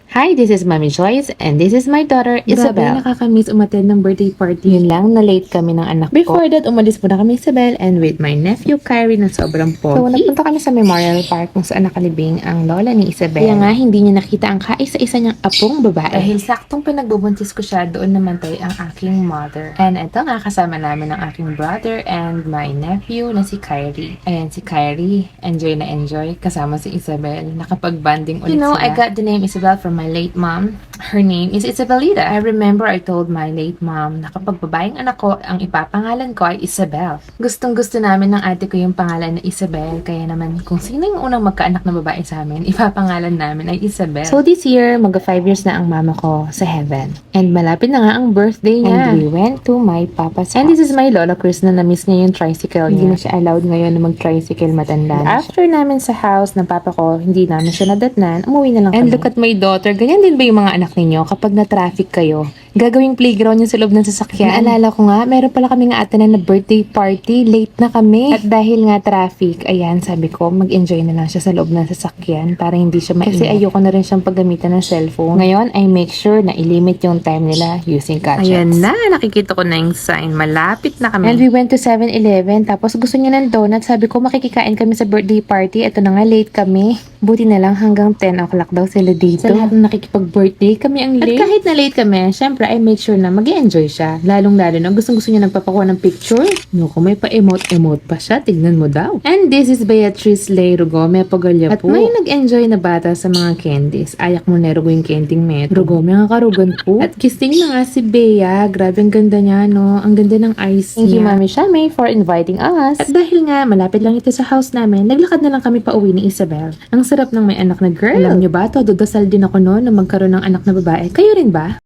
Hi, this is Mommy Joyce and this is my daughter Isabel. Grabe, nakakamiss umattend ng birthday party. Yun lang, na-late kami ng anak ko. Before that, umalis muna kami Isabel and with my nephew Kyrie na sobrang So, pogi. napunta kami sa Memorial Park kung saan nakalibing ang lola ni Isabel. Kaya nga, hindi niya nakita ang kaisa-isa niyang apong babae. Dahil saktong pinagbubuntis ko siya, doon namatay ang aking mother. And ito nga, kasama namin ang aking brother and my nephew na si Kyrie. Ayan si Kyrie, enjoy na enjoy, kasama si Isabel. Nakapag-banding ulit sila. I got the name Isabel from my late mom. Her name is Isabelita. I remember I told my late mom na kapag babaeng anak ko, ang ipapangalan ko ay Isabel. Gustong-gusto namin ng ate ko yung pangalan na Isabel. Kaya naman, kung sino yung unang magkaanak na babae sa amin, ipapangalan namin ay Isabel. So this year, magka 5 years na ang mama ko sa heaven. And malapit na nga ang birthday niya. And we went to my papa's house. And this is my Lola Chris na na-miss niya yung tricycle Hindi niya. na siya allowed ngayon na mag-tricycle, matanda na siya. After namin sa house ng papa ko, hindi namin siya nadatnan, umuwi na lang And kami. look at my daughter. Ganyan din ba yung mga anak ninyo kapag na-traffic kayo? Gagawing playground yung sa loob ng sasakyan. Naalala ko nga, meron pala kaming aatanan na birthday party. Late na kami. At dahil nga traffic, ayan, sabi ko, mag-enjoy na lang siya sa loob ng sasakyan para hindi siya mainit. Kasi ayoko na rin siyang paggamitan ng cellphone. Ngayon, I make sure na ilimit yung time nila using gadgets. Ayan na, nakikita ko na yung sign. Malapit na kami. And we went to 7-Eleven, tapos gusto niya ng donut. Sabi ko, makikikain kami sa birthday party. Ito na nga, late kami. Buti na lang hanggang 10 o'clock daw sila dito. Sa lahat na nakikipag-birthday, kami ang At late. kahit na late kami, syempre, I make sure na mag-enjoy siya. Lalong-lalo na gustong-gusto niya nagpapakuha ng picture. No, kung may pa-emote-emote pa siya, tignan mo daw. And this is Beatrice Leirugo, may pagalya At po. may nag-enjoy na bata sa mga candies. Ayak mo na rugo yung kenting meto. Rugo, may nga karugan po. At kissing na nga si Bea. Grabe, ang ganda niya, no? Ang ganda ng eyes Thank you, niya. Mami Shame, for inviting us. At dahil nga, malapit lang ito sa house namin, naglakad na lang kami pa uwi ni Isabel. Ang sarap ng may anak na girl. Alam niyo ba, todo dasal din ako noon na magkaroon ng anak na babae. Kayo rin ba?